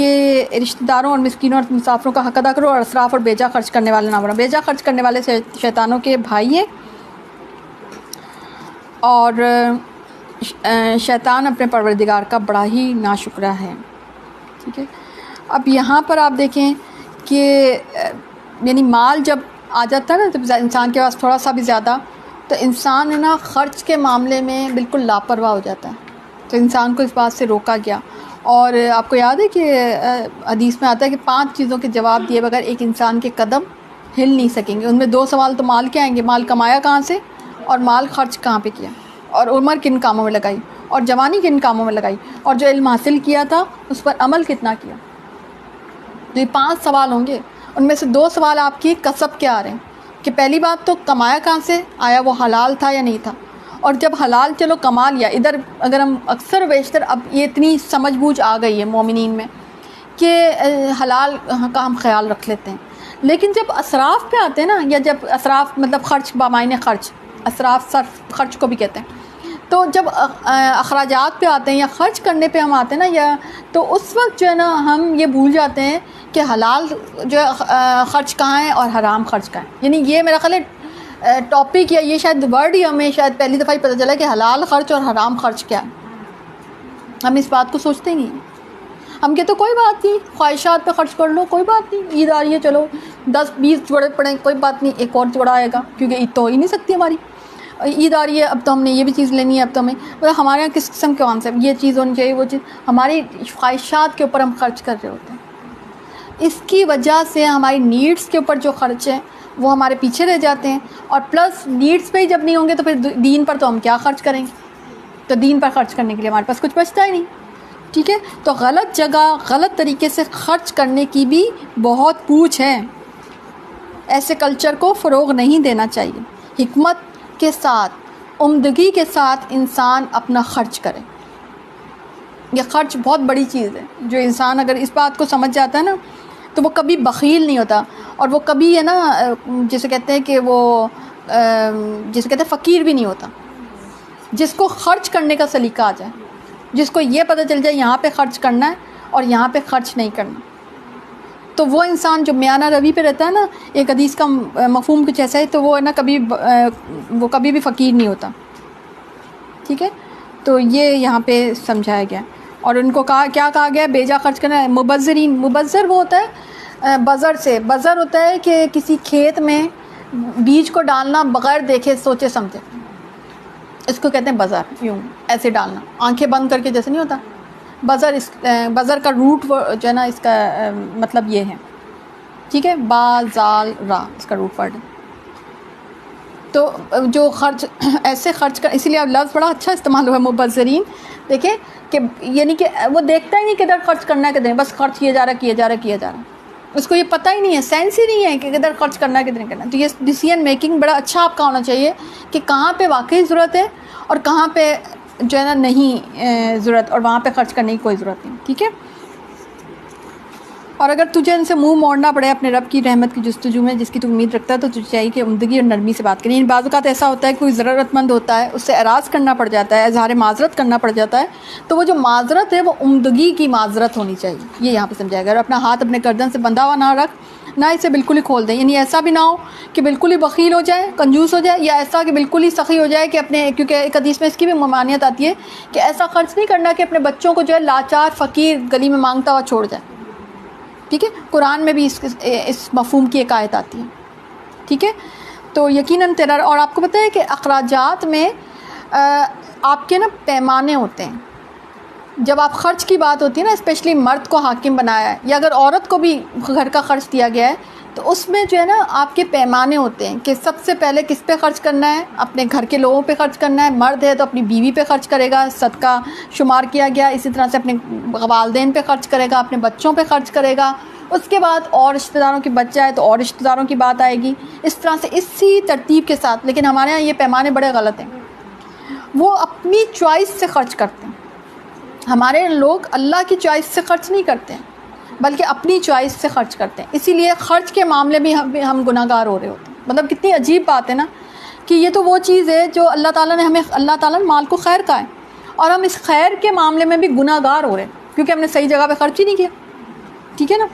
کہ رشتہ داروں اور مسکینوں اور مسافروں کا حق ادا کرو اور اسراف اور بیجا خرچ کرنے والے نہ بنو۔ بیجا خرچ کرنے والے شیطانوں کے بھائی ہیں، اور شیطان اپنے پروردگار کا بڑا ہی ناشکرا ہے۔ ٹھیک ہے، اب یہاں پر آپ دیکھیں کہ یعنی مال جب آ جاتا ہے نا، جب انسان کے پاس تھوڑا سا بھی زیادہ، تو انسان ہے نا خرچ کے معاملے میں بالکل لاپرواہ ہو جاتا ہے۔ تو انسان کو اس بات سے روکا گیا، اور آپ کو یاد ہے کہ حدیث میں آتا ہے کہ 5 چیزوں کے جواب دیے بغیر ایک انسان کے قدم ہل نہیں سکیں گے۔ ان میں 2 سوال تو مال کے آئیں گے، مال کمایا کہاں سے، اور مال خرچ کہاں پہ کیا، اور عمر کن کاموں میں لگائی، اور جوانی کن کاموں میں لگائی، اور جو علم حاصل کیا تھا اس پر عمل کتنا کیا۔ تو یہ 5 سوال ہوں گے، ان میں سے 2 سوال آپ کی کسب کے آ رہے ہیں کہ پہلی بات تو کمایا کہاں سے، آیا وہ حلال تھا یا نہیں تھا، اور جب حلال چلو کما لیا، ادھر اگر ہم اکثر و بیشتر اب یہ اتنی سمجھ بوجھ آ گئی ہے مومنین میں کہ حلال کا ہم خیال رکھ لیتے ہیں، لیکن جب اسراف پہ آتے ہیں نا، یا جب اسراف مطلب خرچ بمعنی خرچ، اسراف صرف خرچ کو بھی کہتے ہیں، تو جب اخراجات پہ آتے ہیں یا خرچ کرنے پہ ہم آتے ہیں نا، یا تو اس وقت جو ہے نا ہم یہ بھول جاتے ہیں کہ حلال جو ہے خرچ کہاں ہے اور حرام خرچ کہاں ہے۔ یعنی یہ میرا خیال ہے ٹاپک، یا یہ شاید ورڈ ہی ہمیں شاید پہلی دفعہ ہی پتہ چلا کہ حلال خرچ اور حرام خرچ کیا ہے۔ ہم اس بات کو سوچتے ہی نہیں ہیں۔ ہم کہتے کوئی بات نہیں، خواہشات پہ خرچ کر لو، کوئی بات نہیں، عید آ رہی ہے چلو 10-20 جوڑے پڑیں، کوئی بات نہیں، ایک اور جوڑا آئے گا، کیونکہ عید تو ہو ہی نہیں سکتی ہماری، عید آ رہی ہے اب تو ہم نے یہ بھی چیز لینی ہے، اب تو ہمیں مطلب ہمارے یہاں کس قسم کے کانسیپٹ، یہ چیز ہونی چاہیے، وہ چیز، ہماری خواہشات کے اوپر ہم خرچ کر رہے ہوتے ہیں۔ اس کی وجہ سے ہماری نیڈس کے اوپر جو خرچ ہیں وہ ہمارے پیچھے رہ جاتے ہیں، اور پلس نیڈس پہ ہی جب نہیں ہوں گے تو پھر دین پر تو ہم کیا خرچ کریں گے، تو دین پر خرچ کرنے کے لیے ہمارے پاس کچھ بچتا ہی نہیں۔ ٹھیک ہے، تو غلط جگہ غلط طریقے سے خرچ کرنے کی بھی بہت پوچھ ہے، ایسے کلچر کو فروغ نہیں دینا چاہیے۔ حکمت کے ساتھ، عمدگی کے ساتھ انسان اپنا خرچ کرے۔ یہ خرچ بہت بڑی چیز ہے، جو انسان اگر اس بات کو سمجھ جاتا ہے نا تو وہ کبھی بخیل نہیں ہوتا، اور وہ کبھی ہے نا جسے کہتے ہیں کہ وہ جسے کہتے ہیں فقیر بھی نہیں ہوتا۔ جس کو خرچ کرنے کا سلیقہ آ جائے، جس کو یہ پتہ چل جائے یہاں پہ خرچ کرنا ہے اور یہاں پہ خرچ نہیں کرنا، تو وہ انسان جو میانہ روی پہ رہتا ہے نا، ایک حدیث کا مفہوم کچھ ایسا ہے، تو وہ ہے نا وہ کبھی بھی فقیر نہیں ہوتا۔ ٹھیک ہے، تو یہ یہاں پہ سمجھایا گیا، اور ان کو کیا کہا گیا، بیجا خرچ کرنا ہے۔ مبذرین، مبذر وہ ہوتا ہے بذر سے، بذر ہوتا ہے کہ کسی کھیت میں بیج کو ڈالنا بغیر دیکھے سوچے سمجھے، اس کو کہتے ہیں بذر، یوں ایسے ڈالنا، آنکھیں بند کر کے جیسے نہیں ہوتا بذر۔ بذر کا روٹ جو ہے نا اس کا مطلب یہ ہے، ٹھیک ہے، با زال را اس کا روٹ ورڈ ہے۔ تو جو خرچ ایسے خرچ کر، اسی لیے اب لفظ بڑا اچھا استعمال ہوا ہے مبذرین، دیکھیں کہ یعنی کہ وہ دیکھتا ہی نہیں کدھر خرچ کرنا ہے کدھر، بس خرچ کیا جا رہا کیا جا رہا کیا جا رہا، اس کو یہ پتہ ہی نہیں ہے، سینس ہی نہیں ہے کہ کدھر خرچ کرنا ہے کدھر نہیں کرنا۔ تو یہ ڈیسیژن میکنگ بڑا اچھا آپ کا ہونا چاہیے کہ کہاں پہ واقعی ضرورت ہے اور کہاں پہ جو ہے نا نہیں ضرورت، اور وہاں پہ خرچ کرنے کی کوئی ضرورت نہیں۔ ٹھیک ہے، اور اگر تجھے ان سے منہ موڑنا پڑے اپنے رب کی رحمت کی جستجو میں جس کی تو امید رکھتا ہے، تو تجھے چاہیے کہ عمدگی اور نرمی سے بات کریں۔ ان بعض اوقات ایسا ہوتا ہے کہ کوئی ضرورت مند ہوتا ہے، اس سے اعراض کرنا پڑ جاتا ہے، اظہار معذرت کرنا پڑ جاتا ہے، تو وہ جو معذرت ہے وہ عمدگی کی معذرت ہونی چاہیے، یہ یہاں پہ سمجھایا گیا۔ اور اپنا ہاتھ اپنے گردن سے بندھا ہوا نہ رکھ، نہ اسے بالکل ہی کھول دیں، یعنی ایسا بھی نہ ہو کہ بالکل ہی بخیل ہو جائے، کنجوس ہو جائے، یا ایسا کہ بالکل ہی سخی ہو جائے کہ اپنے، کیونکہ ایک حدیث میں اس کی بھی ممانعت آتی ہے کہ ایسا خرچ نہیں کرنا کہ اپنے بچوں کو جو ہے لاچار فقیر گلی میں مانگتا ہوا چھوڑ جائے۔ ٹھیک ہے، قرآن میں بھی اس مفہوم کی ایک آیت آتی ہے۔ ٹھیک ہے، تو یقیناً تیرا، اور آپ کو پتہ ہے کہ اخراجات میں آپ کے نا پیمانے ہوتے ہیں۔ جب آپ خرچ کی بات ہوتی ہے نا، اسپیشلی مرد کو حاکم بنایا ہے، یا اگر عورت کو بھی گھر کا خرچ دیا گیا ہے، تو اس میں جو ہے نا آپ کے پیمانے ہوتے ہیں کہ سب سے پہلے کس پہ خرچ کرنا ہے، اپنے گھر کے لوگوں پہ خرچ کرنا ہے، مرد ہے تو اپنی بیوی پہ خرچ کرے گا، صدقہ شمار کیا گیا، اسی طرح سے اپنے والدین پہ خرچ کرے گا، اپنے بچوں پہ خرچ کرے گا، اس کے بعد اور رشتہ داروں کی بچہ ہے تو اور رشتہ داروں کی بات آئے گی، اس طرح سے اسی ترتیب کے ساتھ۔ لیکن ہمارے ہاں یہ پیمانے بڑے غلط ہیں، وہ اپنی چوائس سے خرچ کرتے ہیں۔ ہمارے لوگ اللہ کی چوائس سے خرچ نہیں کرتے ہیں بلکہ اپنی چوائس سے خرچ کرتے ہیں، اسی لیے خرچ کے معاملے میں ہم گناہ گار ہو رہے ہوتے ہیں۔ مطلب کتنی عجیب بات ہے نا کہ یہ تو وہ چیز ہے جو اللہ تعالیٰ نے ہمیں، اللہ تعالیٰ نے مال کو خیر کہا ہے، اور ہم اس خیر کے معاملے میں بھی گناہ گار ہو رہے ہیں کیونکہ ہم نے صحیح جگہ پہ خرچ ہی نہیں کیا۔ ٹھیک ہے نا.